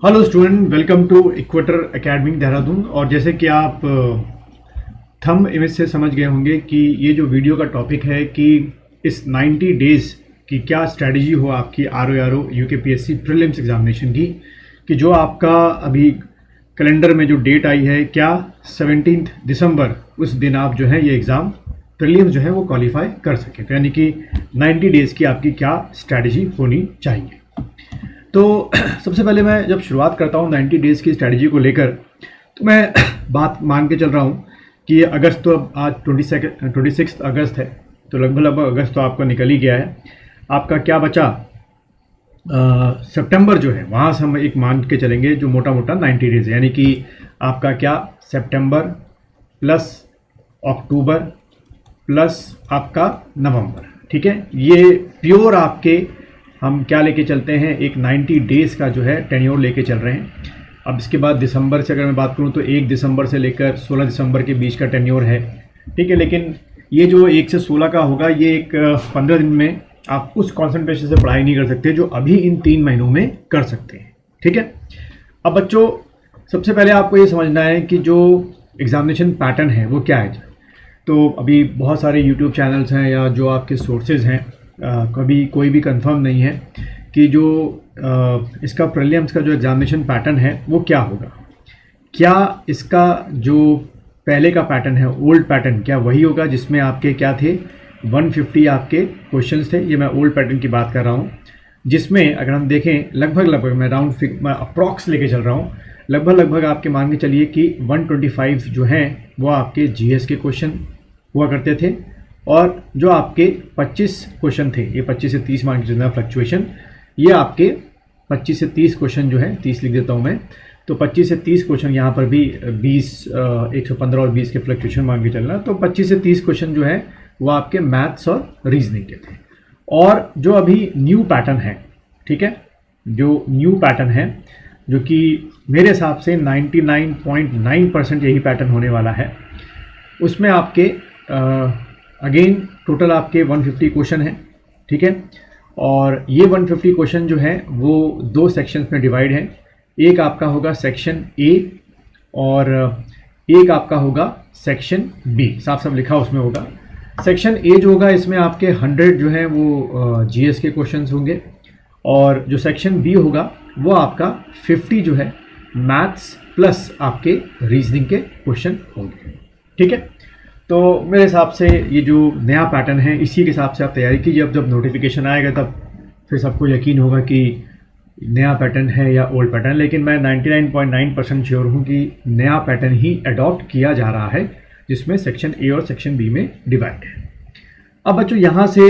Hello student, welcome to equator academy Dehradun. और जैसे कि आप थंब इमेज से समझ गए होंगे कि ये जो वीडियो का टॉपिक है कि इस 90 डेज़ की क्या स्ट्रेटजी हो आपकी RO UKPSC प्रीलिम्स एग्जामिनेशन की, कि जो आपका अभी कैलेंडर में जो डेट आई है, क्या 17 दिसंबर उस दिन आप जो है ये एग्ज़ाम प्रीलिम्स जो है वो क्वालिफाई कर सकें। तो यानी कि 90 डेज़ की आपकी क्या स्ट्रेटजी होनी चाहिए। तो सबसे पहले मैं जब शुरुआत करता हूँ 90 डेज़ की स्ट्रैटेजी को लेकर, तो मैं बात मान के चल रहा हूँ कि ये अगस्त, तो अब आज 26 अगस्त है, तो लगभग अगस्त तो आपका निकल ही गया है। आपका क्या बचा सितंबर जो है, वहाँ से हम एक मान के चलेंगे जो मोटा मोटा 90 डेज़ है। यानी कि आपका क्या सितंबर प्लस अक्टूबर प्लस आपका नवंबर, ठीक है। ये प्योर आपके हम क्या लेके चलते हैं, एक 90 डेज़ का जो है टेन्योर लेके चल रहे हैं। अब इसके बाद दिसंबर से अगर मैं बात करूं तो 1 दिसंबर से लेकर 16 दिसंबर के बीच का टेन्योर है, ठीक है। लेकिन ये जो 1 से 16 का होगा, ये एक 15 दिन में आप उस कॉन्सेंट्रेशन से पढ़ाई नहीं कर सकते जो अभी इन 3 महीनों में कर सकते हैं, ठीक है। अब बच्चों, सबसे पहले आपको ये समझना है कि जो एग्जामिनेशन पैटर्न है वो क्या है। तो अभी बहुत सारे यूट्यूब चैनल्स हैं या जो आपके सोर्सेज हैं, कभी कोई भी कंफर्म नहीं है कि जो इसका प्रीलिम्स का जो एग्जामिनेशन पैटर्न है वो क्या होगा। क्या इसका जो पहले का पैटर्न है, ओल्ड पैटर्न, क्या वही होगा जिसमें आपके क्या थे 150 आपके क्वेश्चंस थे। ये मैं ओल्ड पैटर्न की बात कर रहा हूँ, जिसमें अगर हम देखें लगभग मैं अप्रॉक्स लेके चल रहा हूँ, लगभग आपके मान के चलिए कि 125 जो हैं वो आपके GS के क्वेश्चन हुआ करते थे। और जो आपके 25 क्वेश्चन थे, ये 25 से 30 मान के चलना फ्लक्चुएशन, ये आपके 25 से 30 क्वेश्चन जो है, 30 लिख देता हूँ मैं, तो 25 से 30 क्वेश्चन यहाँ पर भी 115 और 20 के फ्लक्चुएशन मान के चलना। तो 25 से 30 क्वेश्चन जो है वो आपके मैथ्स और रीजनिंग के थे। और जो अभी न्यू पैटर्न है, ठीक है, जो न्यू पैटर्न है, जो कि मेरे हिसाब से 99.9% यही पैटर्न होने वाला है, उसमें आपके अगेन टोटल आपके 150 क्वेश्चन हैं, ठीक है। और ये 150 क्वेश्चन जो है वो 2 सेक्शंस में डिवाइड है। एक आपका होगा सेक्शन A और एक आपका होगा सेक्शन B। साफ साफ लिखा उसमें होगा। सेक्शन A जो होगा, इसमें आपके 100 जो है वो GS के क्वेश्चंस होंगे, और जो सेक्शन B होगा वो आपका 50 जो है मैथ्स प्लस आपके रीजनिंग के क्वेश्चन होंगे, ठीक है। तो मेरे हिसाब से ये जो नया पैटर्न है, इसी के हिसाब से आप तैयारी कीजिए। अब जब नोटिफिकेशन आएगा तब फिर सबको यकीन होगा कि नया पैटर्न है या ओल्ड पैटर्न। लेकिन मैं 99.9% श्योर हूँ कि नया पैटर्न ही अडॉप्ट किया जा रहा है, जिसमें सेक्शन A और सेक्शन B में डिवाइड है। अब बच्चों, यहाँ से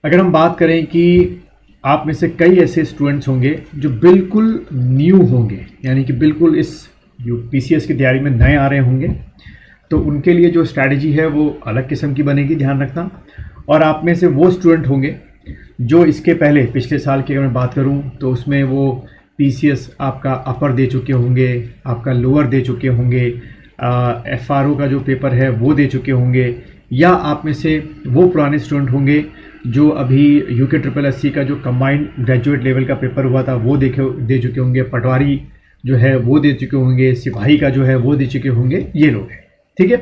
अगर हम बात करें कि आप में से कई ऐसे स्टूडेंट्स होंगे जो बिल्कुल न्यू होंगे, यानी कि बिल्कुल इस PCS की तैयारी में नए आ रहे होंगे, तो उनके लिए जो स्ट्रैटेजी है वो अलग किस्म की बनेगी, ध्यान रखना। और आप में से वो स्टूडेंट होंगे जो इसके पहले पिछले साल की अगर मैं बात करूं तो उसमें वो PCS आपका अपर दे चुके होंगे, आपका लोअर दे चुके होंगे, FRO का जो पेपर है वो दे चुके होंगे, या आप में से वो पुराने स्टूडेंट होंगे जो अभी UKSSC का जो कंबाइंड ग्रेजुएट लेवल का पेपर हुआ था वो दे चुके होंगे, पटवारी जो है वो दे चुके होंगे, सिपाही का जो है वो दे चुके होंगे, ये लोग हैं, ठीक है।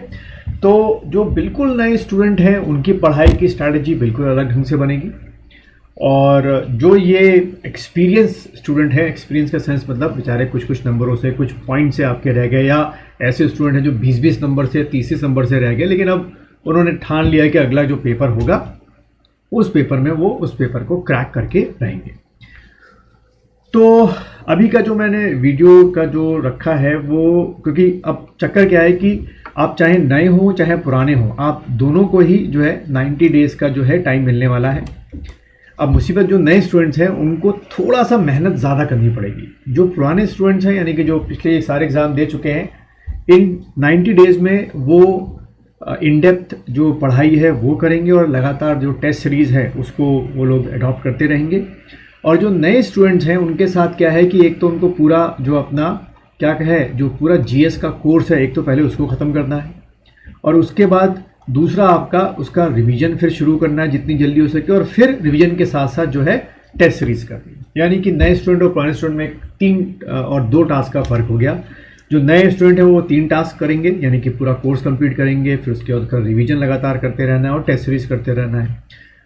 तो जो बिल्कुल नए स्टूडेंट हैं उनकी पढ़ाई की स्ट्रैटेजी बिल्कुल अलग ढंग से बनेगी। और जो ये एक्सपीरियंस स्टूडेंट है, एक्सपीरियंस का सेंस मतलब बेचारे कुछ नंबरों से, कुछ पॉइंट से आपके रह गए, या ऐसे स्टूडेंट हैं जो 20 नंबर से, 30 नंबर से रह गए, लेकिन अब उन्होंने ठान लिया कि अगला जो पेपर होगा उस पेपर में वो उस पेपर को क्रैक करके रहेंगे। तो अभी का जो मैंने वीडियो का जो रखा है वो, क्योंकि अब चक्कर क्या है कि आप चाहे नए हो चाहे पुराने हो, आप दोनों को ही जो है 90 डेज़ का जो है टाइम मिलने वाला है। अब मुसीबत जो नए स्टूडेंट्स हैं उनको थोड़ा सा मेहनत ज़्यादा करनी पड़ेगी। जो पुराने स्टूडेंट्स हैं, यानी कि जो पिछले सारे एग्ज़ाम दे चुके हैं, इन 90 डेज़ में वो इन डेप्थ जो पढ़ाई है वो करेंगे, और लगातार जो टेस्ट सीरीज़ है उसको वो लोग अडॉप्ट करते रहेंगे। और जो नए स्टूडेंट्स हैं उनके साथ क्या है कि एक तो उनको पूरा जो अपना क्या कहे, जो पूरा GS का कोर्स है, एक तो पहले उसको ख़त्म करना है, और उसके बाद दूसरा आपका उसका रिवीजन फिर शुरू करना है जितनी जल्दी हो सके, और फिर रिवीजन के साथ साथ जो है टेस्ट सीरीज कर दी। यानी कि नए स्टूडेंट और पुराने स्टूडेंट में 3 और 2 टास्क का फर्क हो गया। जो नए स्टूडेंट है वो 3 टास्क करेंगे, यानी कि पूरा कोर्स कंप्लीट करेंगे, फिर उसके बाद रिवीजन लगातार करते रहना है और टेस्ट सीरीज करते रहना है।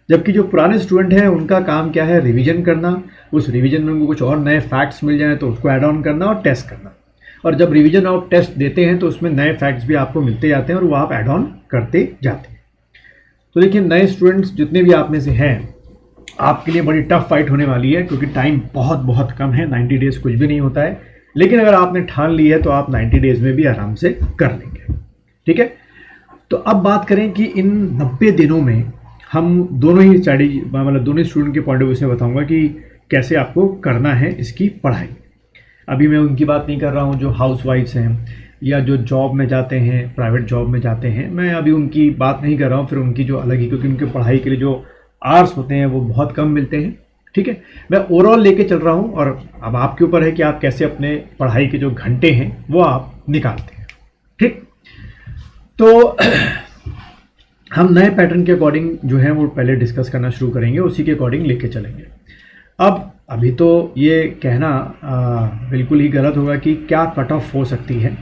जबकि जो पुराने स्टूडेंट हैं उनका काम क्या है, रिवीजन करना, उस रिवीजन में उनको कुछ और नए फैक्ट्स मिल जाए तो उसको ऐड ऑन करना और टेस्ट करना। और जब रिवीजन और टेस्ट देते हैं तो उसमें नए फैक्ट्स भी आपको मिलते जाते हैं और वो आप ऐड ऑन करते जाते हैं। तो देखिए, नए स्टूडेंट्स जितने भी आप में से हैं, आपके लिए बड़ी टफ फाइट होने वाली है, क्योंकि टाइम बहुत बहुत कम है। 90 डेज कुछ भी नहीं होता है, लेकिन अगर आपने ठान ली है तो आप 90 डेज में भी आराम से कर लेंगे। ठीक है, तो अब बात करें कि इन 90 दिनों में हम दोनों ही स्टडी, मतलब दोनों स्टूडेंट के पॉइंट ऑफ व्यू से बताऊंगा कि कैसे आपको करना है इसकी पढ़ाई। अभी मैं उनकी बात नहीं कर रहा हूँ जो हाउस वाइफ्स हैं या जो जॉब में जाते हैं, प्राइवेट जॉब में जाते हैं, मैं अभी उनकी बात नहीं कर रहा हूँ। फिर उनकी जो अलग ही, क्योंकि उनके पढ़ाई के लिए जो आवर्स होते हैं वो बहुत कम मिलते हैं। ठीक है, मैं ओवरऑल लेके चल रहा हूँ, और अब आपके ऊपर है कि आप कैसे अपने पढ़ाई के जो घंटे हैं वो आप निकालते हैं। ठीक, तो हम नए पैटर्न के अकॉर्डिंग जो है वो पहले डिस्कस करना शुरू करेंगे, उसी के अकॉर्डिंग लेके चलेंगे। अब अभी तो ये कहना बिल्कुल ही गलत होगा कि क्या कट ऑफ हो सकती है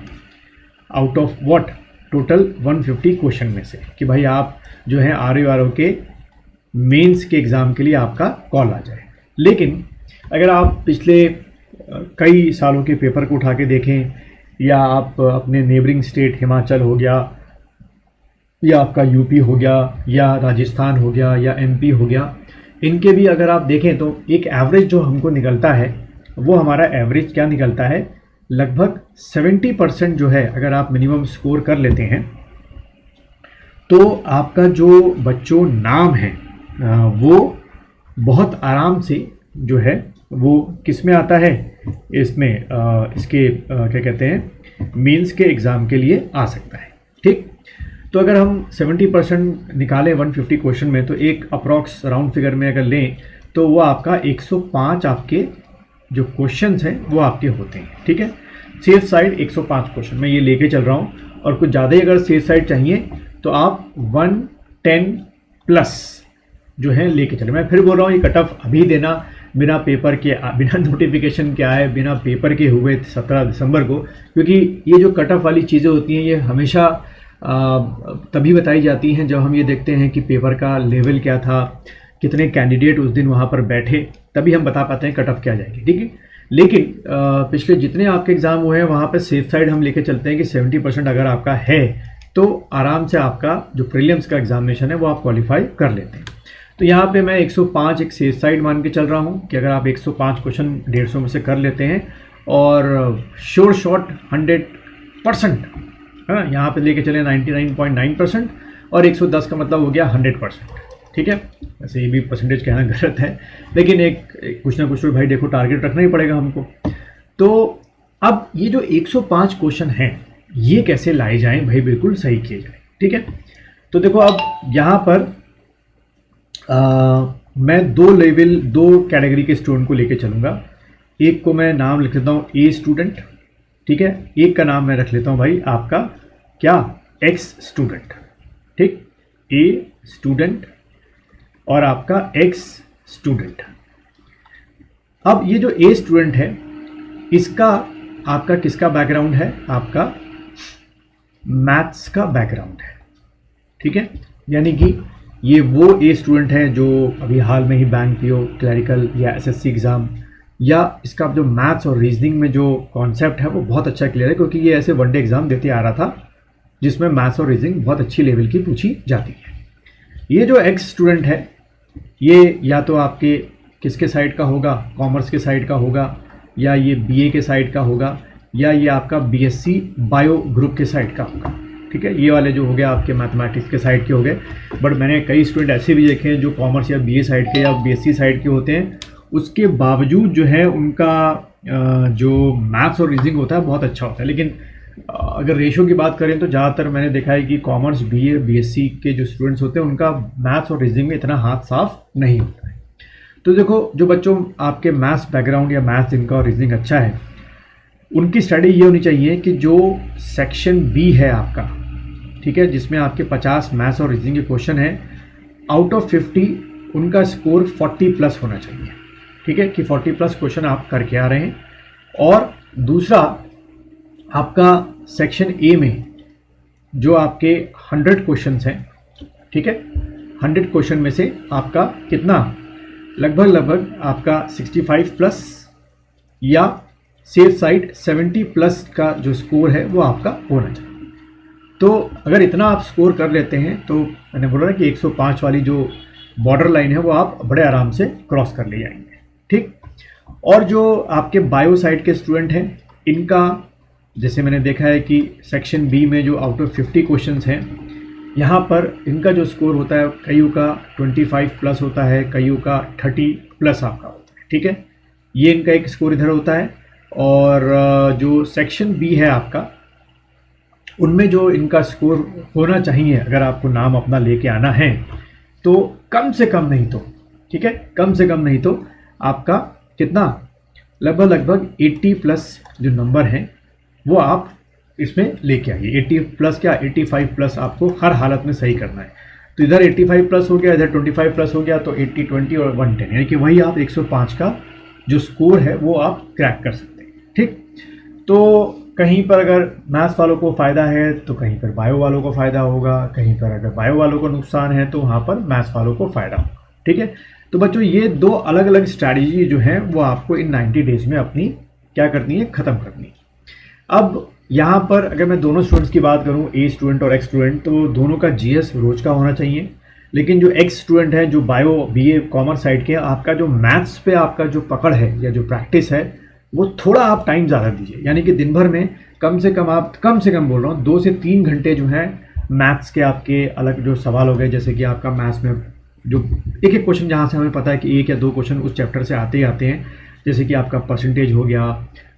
out of what total 150 question में से, कि भाई आप जो है RO के मेंस के एग्ज़ाम के लिए आपका कॉल आ जाए। लेकिन अगर आप पिछले कई सालों के पेपर को उठा के देखें, या आप अपने नेबरिंग स्टेट हिमाचल हो गया, या आपका यूपी हो गया, या राजस्थान हो गया, या MP हो गया, इनके भी अगर आप देखें तो एक एवरेज जो हमको निकलता है वो हमारा एवरेज क्या निकलता है, लगभग 70% जो है अगर आप मिनिमम स्कोर कर लेते हैं तो आपका जो बच्चों नाम है वो बहुत आराम से जो है वो किस में आता है, इसमें इसके क्या कहते हैं, मेंस के एग्ज़ाम के लिए आ सकता है। ठीक, तो अगर हम 70% निकालें 150 क्वेश्चन में, तो एक अप्रॉक्स राउंड फिगर में अगर लें तो वो आपका 105 आपके जो क्वेश्चंस हैं वो आपके होते हैं। ठीक है, सेफ साइड 105 क्वेश्चन मैं ये लेके चल रहा हूँ, और कुछ ज़्यादा ही अगर सेफ साइड चाहिए तो आप 110 प्लस जो है लेके चले। मैं फिर बोल रहा हूँ, ये कट ऑफ अभी देना बिना पेपर के, बिना नोटिफिकेशन के आए, बिना पेपर के हुए 17 दिसंबर को, क्योंकि ये जो कट ऑफ वाली चीज़ें होती हैं ये हमेशा तभी बताई जाती हैं जब हम ये देखते हैं कि पेपर का लेवल क्या था, कितने कैंडिडेट उस दिन वहाँ पर बैठे, तभी हम बता पाते हैं कट ऑफ क्या जाएगी। ठीक है, लेकिन पिछले जितने आपके एग्ज़ाम हुए हैं वहाँ पर सेफ साइड हम लेके चलते हैं कि 70% अगर आपका है तो आराम से आपका जो प्रीलिम्स का एग्जामिनेशन है वो आप क्वालिफाई कर लेते हैं। तो यहाँ पे मैं 105 एक सेफ साइड मान के चल रहा हूँ कि अगर आप 105 क्वेश्चन 150 में से कर लेते हैं और श्योर शॉट 100%, हाँ यहाँ पे लेके चले 99.9%, और 110 का मतलब हो गया 100%। ठीक है, वैसे ये भी परसेंटेज कहना गलत है, लेकिन एक कुछ ना कुछ तो भाई देखो टारगेट रखना ही पड़ेगा हमको। तो अब ये जो 105 क्वेश्चन हैं ये कैसे लाए जाएं भाई, बिल्कुल सही किए जाएं। ठीक है, तो देखो अब यहाँ पर मैं दो कैटेगरी के स्टूडेंट को लेके चलूँगा। एक को मैं नाम लिख लेता हूँ ए स्टूडेंट, ठीक है, एक का नाम मैं रख लेता हूँ भाई आपका क्या, एक्स स्टूडेंट। ठीक, ए स्टूडेंट और आपका एक्स स्टूडेंट। अब ये जो ए स्टूडेंट है इसका आपका किसका बैकग्राउंड है, आपका मैथ्स का बैकग्राउंड है। ठीक है, यानी कि ये वो ए स्टूडेंट है जो अभी हाल में ही बैंक पीओ, क्लरिकल या एसएससी एग्ज़ाम, या इसका जो मैथ्स और रीजनिंग में जो कॉन्सेप्ट है वो बहुत अच्छा क्लियर है, क्योंकि ये ऐसे वनडे एग्ज़ाम देते आ रहा था जिसमें मैथ्स और रीजनिंग बहुत अच्छी लेवल की पूछी जाती है। ये जो एक्स स्टूडेंट है ये या तो आपके किसके साइड का होगा, कॉमर्स के साइड का होगा, या ये बीए के साइड का होगा, या ये आपका बीएससी बायो ग्रुप के साइड का होगा। ठीक है, ये वाले जो हो गया आपके मैथमेटिक्स के साइड के हो गए। बट मैंने कई स्टूडेंट ऐसे भी देखे हैं जो कॉमर्स या बीए साइड के या बीएससी साइड के होते हैं, उसके बावजूद जो है उनका जो मैथ्स और रीजनिंग होता है बहुत अच्छा होता है। लेकिन अगर रेशो की बात करें तो ज़्यादातर मैंने देखा है कि कॉमर्स, बीए, बीएससी के जो स्टूडेंट्स होते हैं उनका मैथ्स और रीजनिंग में इतना हाथ साफ नहीं होता है। तो देखो, जो बच्चों आपके मैथ्स बैकग्राउंड या मैथ्स इनका और रीजनिंग अच्छा है, उनकी स्टडी ये होनी चाहिए कि जो सेक्शन बी है आपका, ठीक है, जिसमें आपके 50 मैथ्स और रीजनिंग के क्वेश्चन हैं, आउट ऑफ 50 उनका स्कोर 40 प्लस होना चाहिए। ठीक है, कि 40 प्लस क्वेश्चन आप करके आ रहे हैं। और दूसरा आपका सेक्शन ए में जो आपके 100 क्वेश्चंस हैं, ठीक है, 100 क्वेश्चन में से आपका कितना, लगभग आपका 65 प्लस या सेफ साइड 70 प्लस का जो स्कोर है वो आपका होना चाहिए। तो अगर इतना आप स्कोर कर लेते हैं तो मैंने बोला ना कि 105 वाली जो बॉर्डर लाइन है वो आप बड़े आराम से क्रॉस कर ले जाएंगे, ठीक। और जो आपके बायो साइड के स्टूडेंट हैं, इनका जैसे मैंने देखा है कि सेक्शन बी में जो आउट ऑफ 50 क्वेश्चंस हैं, यहाँ पर इनका जो स्कोर होता है कईयों का 25 प्लस होता है, कईयों का 30 प्लस आपका होता है, ठीक है। ये इनका एक स्कोर इधर होता है। और जो सेक्शन बी है आपका, उनमें जो इनका स्कोर होना चाहिए, अगर आपको नाम अपना लेके आना है तो कम से कम नहीं तो, ठीक है, कम से कम नहीं तो आपका कितना, लगभग 80 प्लस जो नंबर हैं वो आप इसमें लेके आइए। 80 प्लस क्या, 85 प्लस आपको हर हालत में सही करना है। तो इधर 85 प्लस हो गया, इधर 25 प्लस हो गया, तो 80, 20 और 110, यानी कि वही आप 105 का जो स्कोर है वो आप क्रैक कर सकते हैं, ठीक। तो कहीं पर अगर मैथ्स वालों को फ़ायदा है तो कहीं पर बायो वालों को फ़ायदा होगा, कहीं पर अगर बायो वालों को नुकसान है तो वहाँ पर मैथ्स वालों को फ़ायदा होगा, ठीक है। तो बच्चों ये दो अलग अलग स्ट्रैटेजी जो हैं वो आपको इन 90 डेज में अपनी क्या करनी है, ख़त्म करनी है। अब यहाँ पर अगर मैं दोनों स्टूडेंट्स की बात करूँ, ए स्टूडेंट और एक्स स्टूडेंट, तो दोनों का जीएस रोज का होना चाहिए। लेकिन जो एक्स स्टूडेंट है, जो बायो बीए कॉमर्स साइड के, आपका जो मैथ्स पे आपका जो पकड़ है या जो प्रैक्टिस है वो थोड़ा आप टाइम ज़्यादा दीजिए। यानी कि दिन भर में कम से कम बोल रहा हूँ 2 से 3 घंटे जो है मैथ्स के आपके अलग जो सवाल हो गए, जैसे कि आपका मैथ्स में जो एक एक क्वेश्चन जहाँ से हमें पता है कि 1 या 2 क्वेश्चन उस चैप्टर से आते ही आते हैं, जैसे कि आपका परसेंटेज हो गया,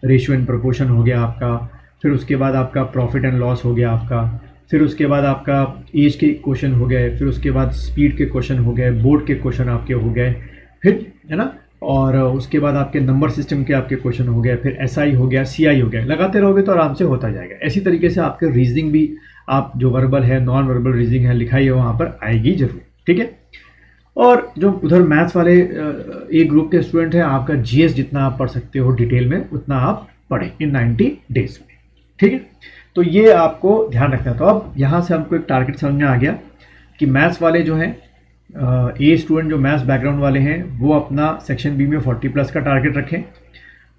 रेशियो एंड प्रोपोर्शन हो गया आपका, फिर उसके बाद आपका प्रॉफिट एंड लॉस हो गया आपका, फिर उसके बाद आपका एज के क्वेश्चन हो गए, फिर उसके बाद स्पीड के क्वेश्चन हो गए, बोर्ड के क्वेश्चन आपके हो गए, फिर है ना, और उसके बाद आपके नंबर सिस्टम के आपके क्वेश्चन हो गए, फिर एसआई हो गया, सीआई हो गया। लगाते रहोगे तो आराम से होता जाएगा। इसी तरीके से आपके रीजनिंग भी, आप जो वर्बल है, नॉन वर्बल रीजनिंग है, लिखाई है, वहाँ पर आएगी जरूर, ठीक है। और जो उधर मैथ्स वाले एक ग्रुप के स्टूडेंट हैं, आपका जीएस जितना आप पढ़ सकते हो डिटेल में उतना आप पढ़ें इन 90 डेज में, ठीक है। तो ये आपको ध्यान रखना है। तो अब यहाँ से हमको एक टारगेट समझ में आ गया कि मैथ्स वाले जो हैं, ए स्टूडेंट जो मैथ्स बैकग्राउंड वाले हैं, वो अपना सेक्शन बी में 40 प्लस का टारगेट रखें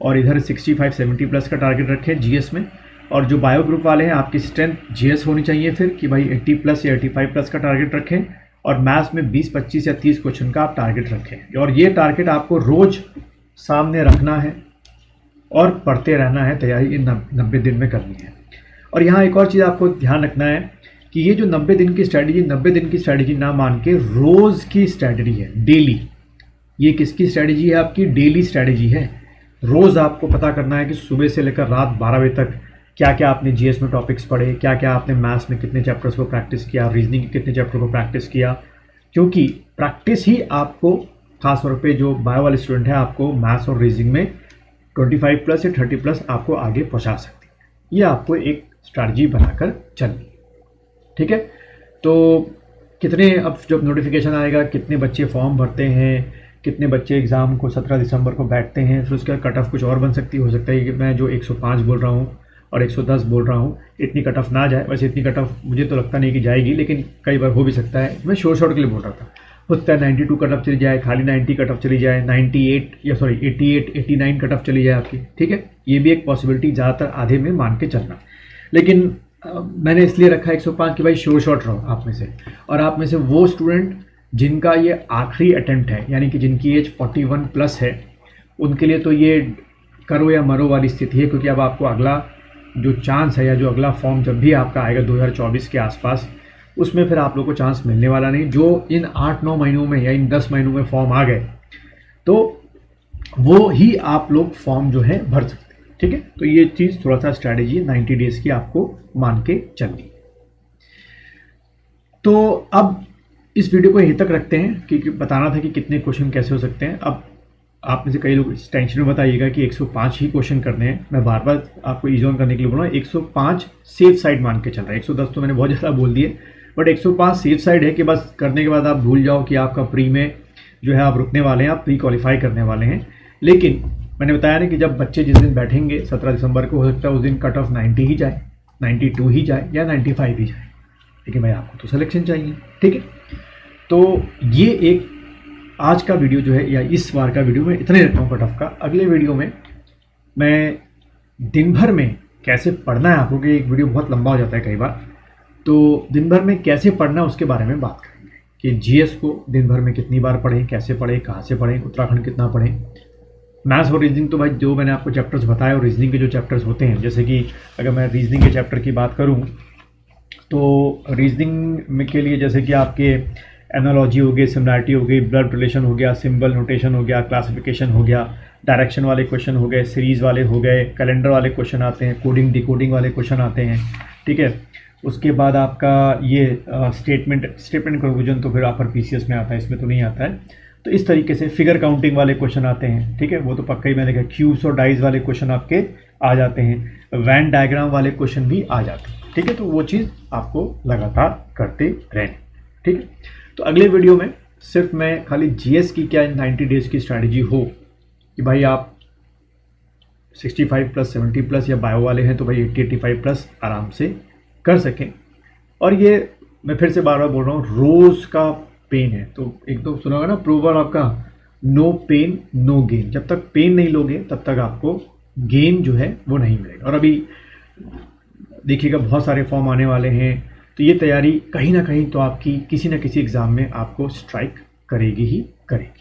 और इधर 65-70 प्लस का टारगेट रखें जीएस में। और जो बायो ग्रुप वाले हैं, आपकी स्ट्रेंथ जीएस होनी चाहिए फिर कि भाई 80 प्लस या 85 प्लस का टारगेट रखें, और मैथ्स में 20, 25 या 30 क्वेश्चन का आप टारगेट रखें। और ये टारगेट आपको रोज सामने रखना है और पढ़ते रहना है, तैयारी इन 90 दिन में करनी है। और यहाँ एक और चीज़ आपको ध्यान रखना है कि ये जो 90 दिन की स्ट्रैटेजी, 90 दिन की स्ट्रैटेजी ना मान के रोज़ की स्ट्रैटेजी है, डेली। ये किसकी स्ट्रैटेजी है? आपकी डेली स्ट्रैटेजी है। रोज़ आपको पता करना है कि सुबह से लेकर रात 12 बजे तक क्या क्या आपने जीएस में टॉपिक्स पढ़े, क्या क्या आपने मैथ्स में कितने चैप्टर्स को प्रैक्टिस किया, रीजनिंग के कितने चैप्टर को प्रैक्टिस किया। क्योंकि प्रैक्टिस ही आपको, खासतौर पे जो बायो वाले स्टूडेंट हैं, आपको मैथ्स और रीजनिंग में 25 प्लस या 30 प्लस आपको आगे पहुँचा सकती है। ये आपको एक स्ट्रैटेजी बनाकर चलनी, ठीक है। तो कितने, अब जब नोटिफिकेशन आएगा कितने बच्चे फॉर्म भरते हैं, कितने बच्चे एग्ज़ाम को 17 दिसंबर को बैठते हैं, फिर उसके बाद कट ऑफ कुछ और बन सकती हो सकता है कि मैं जो 105 बोल रहा हूँ और 110 बोल रहा हूँ, इतनी कट ऑफ ना जाए। वैसे इतनी कट ऑफ मुझे तो लगता नहीं कि जाएगी, लेकिन कई बार हो भी सकता है। मैं शॉर्ट के लिए बोल रहा था, हो सकता है 92 कट ऑफ चली जाए, खाली 90 कट ऑफ चली जाए, 88, 89 कट ऑफ चली जाए आपकी, ठीक है। ये भी एक पॉसिबिलिटी, ज़्यादातर आधे में मान के चलना। लेकिन मैंने इसलिए रखा 105 कि भाई शॉर्ट रहो आप में से, और आप में से वो स्टूडेंट जिनका ये आखिरी अटेम्प्ट है, यानी कि जिनकी एज 41 प्लस है, उनके लिए तो ये करो या मरो वाली स्थिति है। क्योंकि अब आपको अगला जो चांस है या जो अगला फॉर्म जब भी आपका आएगा 2024 के आसपास, उसमें फिर आप लोग को चांस मिलने वाला नहीं। जो इन 8-9 महीनों में या इन 10 महीनों में फॉर्म आ गए तो वो ही आप लोग फॉर्म जो है भर सकते हैं, ठीक है। तो ये चीज़ थोड़ा सा स्ट्रैटेजी 90 डेज की आपको मान के चलनी। तो अब इस वीडियो को यहीं तक रखते हैं, क्योंकि बताना था कि कितने क्वेश्चन कैसे हो सकते हैं। अब आप में से कई लोग इस टेंशन में बताइएगा कि 105 ही क्वेश्चन करने हैं। मैं बार बार आपको ईज ऑन करने के लिए बोल रहा हूँ, 105 सेफ साइड मान के चल रहा है। 110 तो मैंने बहुत ज़्यादा बोल दिए, बट 105 सेफ साइड है कि बस करने के बाद आप भूल जाओ कि आपका प्री में जो है आप रुकने वाले हैं, आप प्री क्वालिफाई करने वाले हैं। लेकिन मैंने बताया ना कि जब बच्चे जिस दिन बैठेंगे 17 दिसंबर को, हो सकता है उस दिन कट ऑफ 90 ही जाए, 92 ही जाए या 95 ही जाए, लेकिन भाई आपको तो सिलेक्शन चाहिए, ठीक है। तो ये एक आज का वीडियो जो है, या इस बार का वीडियो मैं इतना ही रखता हूँ कट ऑफ का। अगले वीडियो में मैं दिन भर में कैसे पढ़ना है आपको, कि एक वीडियो बहुत लंबा हो जाता है कई बार, तो दिन भर में कैसे पढ़ना है उसके बारे में बात करेंगे कि जीएस को दिन भर में कितनी बार पढ़ें, कैसे पढ़ें, कहाँ से पढ़ें, उत्तराखंड कितना पढ़ें। मैथ्स और रीजनिंग तो भाई जो मैंने आपको चैप्टर्स बताए, और रीजनिंग के जो चैप्टर्स होते हैं, जैसे कि अगर मैं रीजनिंग के चैप्टर की बात करूँ तो रीजनिंग में के लिए जैसे कि आपके एनालॉजी हो गई, सिमिलैरिटी हो गई, ब्लड रिलेशन हो गया, सिंबल नोटेशन हो गया, क्लासिफिकेशन हो गया, डायरेक्शन वाले क्वेश्चन हो गए, सीरीज़ वाले हो गए, कैलेंडर वाले क्वेश्चन आते हैं, कोडिंग डिकोडिंग वाले क्वेश्चन आते हैं, ठीक है। उसके बाद आपका ये स्टेटमेंट कंक्लूजन तो फिर आप पीसीएस में आता है, इसमें तो नहीं आता है। तो इस तरीके से फिगर काउंटिंग वाले क्वेश्चन आते हैं, ठीक है, वो तो पक्का ही मैंने कहा। क्यूब्स और डाइज वाले क्वेश्चन आपके आ जाते हैं, वैन डायग्राम वाले क्वेश्चन भी आ जाते हैं, ठीक है। तो वो चीज़ आपको लगातार करते रहें, ठीक है। तो अगले वीडियो में सिर्फ मैं खाली जीएस की क्या 90 डेज की स्ट्रैटेजी हो कि भाई आप 65+ 70+ या बायो वाले हैं तो भाई 80-85+ आराम से कर सकें। और ये मैं फिर से बार बार बोल रहा हूँ, रोज़ का पेन है। तो एक तो सुना होगा ना प्रोवर्ब आपका, नो पेन नो गेन। जब तक पेन नहीं लोगे तब तक आपको गेन जो है वो नहीं मिलेगा। और अभी देखिएगा बहुत सारे फॉर्म आने वाले हैं, तो ये तैयारी कहीं ना कहीं तो आपकी किसी न किसी एग्ज़ाम में आपको स्ट्राइक करेगी ही करेगी।